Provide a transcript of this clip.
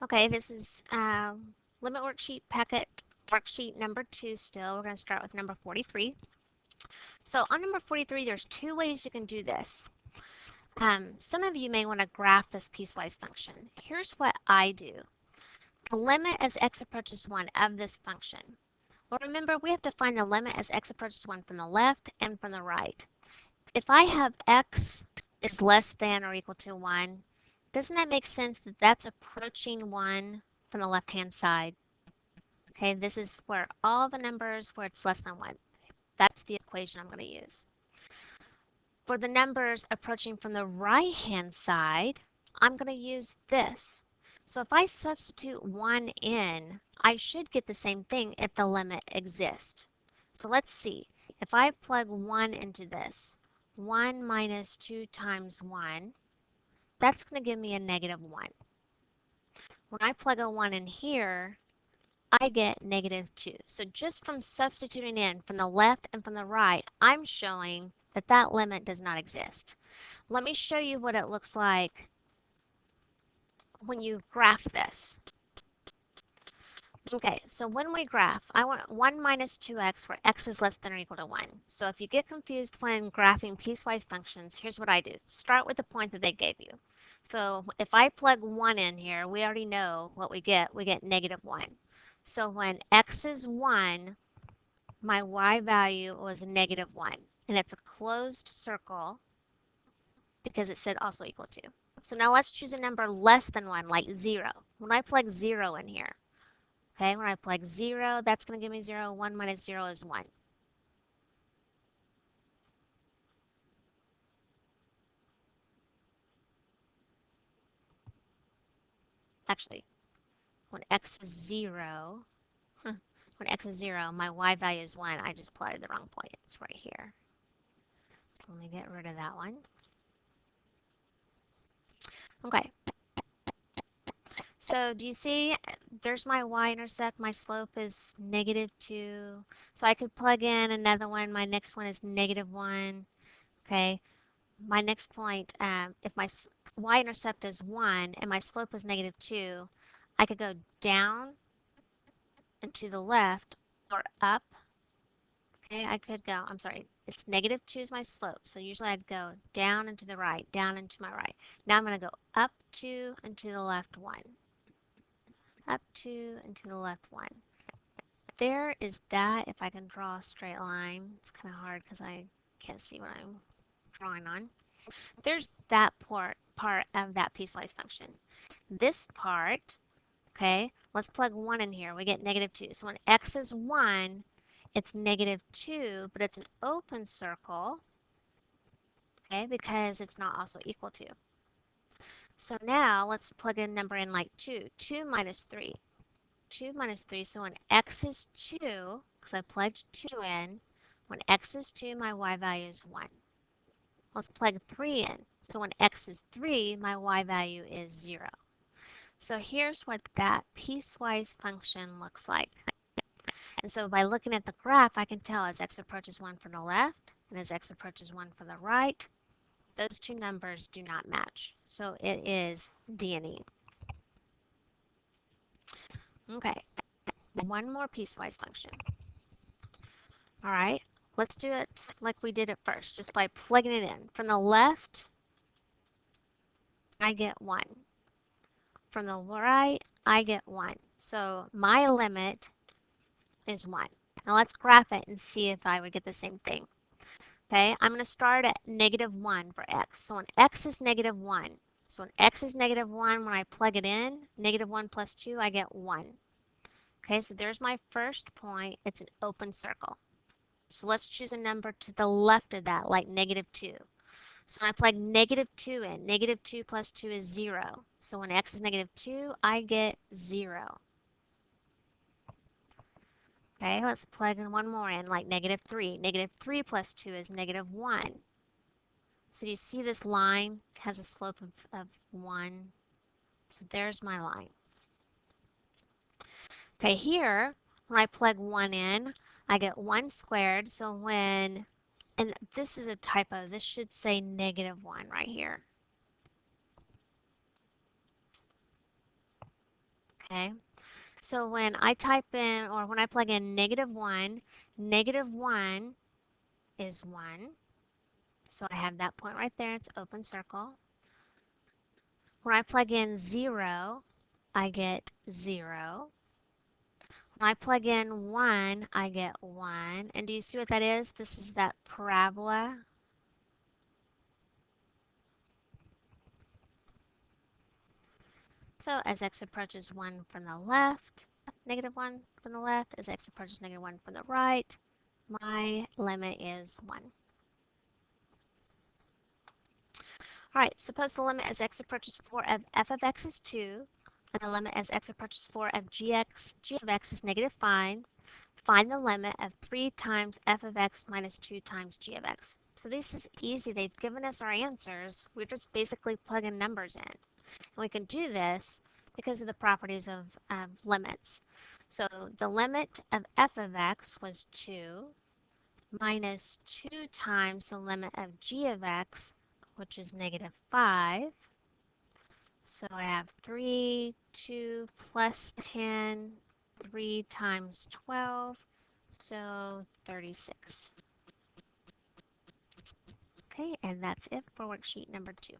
Okay, this is limit worksheet packet worksheet number 2 still. We're going to start with number 43. So on number 43, there's two ways you can do this. Some of you may want to graph this piecewise function. Here's what I do. The limit as x approaches 1 of this function. Well, remember, we have to find the limit as x approaches 1 from the left and from the right. If I have x is less than or equal to 1, doesn't that make sense that that's approaching 1 from the left-hand side? Okay, this is where all the numbers where it's less than 1. That's the equation I'm going to use. For the numbers approaching from the right-hand side, I'm going to use this. So if I substitute 1 in, I should get the same thing if the limit exists. So let's see. If I plug 1 into this, 1 minus 2 times 1, that's going to give me a negative 1. When I plug a 1 in here, I get negative 2. So just from substituting in from the left and from the right, I'm showing that that limit does not exist. Let me show you what it looks like when you graph this. Okay, so when we graph, I want 1 minus 2x where x is less than or equal to 1. So if you get confused when graphing piecewise functions, here's what I do. Start with the point that they gave you. So if I plug 1 in here, we already know what we get. We get negative 1. So when x is 1, my y value was negative 1. And it's a closed circle because it said also equal to. So now let's choose a number less than 1, like 0. When I plug 0 in here, okay, when I plug 0, that's going to give me 0. 1 minus 0 is 1. Actually, when x is 0, when x is 0, my y value is 1. I just plotted the wrong point. It's right here. So let me get rid of that one. Okay. So do you see there's my y-intercept, my slope is negative 2. So I could plug in another one. My next one is negative 1. Okay. My next point, if my y-intercept is 1 and my slope is negative 2, I could go down and to the left or up. Okay, I could go, I'm sorry, it's negative 2 is my slope. So usually I'd go down and to the right, down and to my right. Now I'm going to go up 2 and to the left 1. Up 2 and to the left 1. There is that. If I can draw a straight line, it's kind of hard because I can't see what I'm drawing on. There's that part of that piecewise function. This part, okay, let's plug 1 in here. We get negative 2. So when x is 1, it's negative 2, but it's an open circle, okay, because it's not also equal to. So now let's plug a number in like 2. 2 minus 3. 2 minus 3, so when x is 2, because I plugged 2 in, when x is 2, my y value is 1. Let's plug 3 in. So when x is 3, my y value is 0. So here's what that piecewise function looks like. And so by looking at the graph, I can tell as x approaches 1 from the left and as x approaches 1 from the right, those two numbers do not match. So it is D and E. Okay, one more piecewise function. All right, let's do it like we did it first, just by plugging it in. From the left, I get 1. From the right, I get 1. So my limit is 1. Now let's graph it and see if I would get the same thing. Okay, I'm going to start at negative 1 for x. So when x is negative 1, so when x is negative 1, when I plug it in, negative 1 plus 2, I get 1. Okay, so there's my first point. It's an open circle. So let's choose a number to the left of that, like negative 2. So when I plug negative 2 in, negative 2 plus 2 is 0. So when x is negative 2, I get 0. Okay, let's plug in one more in, like negative 3. Negative 3 plus 2 is negative 1. So you see this line has a slope of 1. So there's my line. Okay, here, when I plug 1 in, I get 1 squared. So when, and this is a typo, this should say negative 1 right here. Okay, so when I type in, or when I plug in negative 1 is 1. So I have that point right there. It's open circle. When I plug in 0, I get 0. When I plug in 1, I get 1. And do you see what that is? This is that parabola. So as x approaches 1 from the left, negative 1 from the left, as x approaches negative 1 from the right, my limit is 1. All right, suppose the limit as x approaches 4 of f of x is 2, and the limit as x approaches 4 of g of x is negative 5. Find the limit of 3 times f of x minus 2 times g of x. So this is easy. They've given us our answers. We're just basically plugging numbers in. And we can do this because of the properties of limits. So the limit of f of x was 2 minus 2 times the limit of g of x, which is negative 5. So I have 3, 2 plus 10, 3 times 12, so 36. Okay, and that's it for worksheet number 2.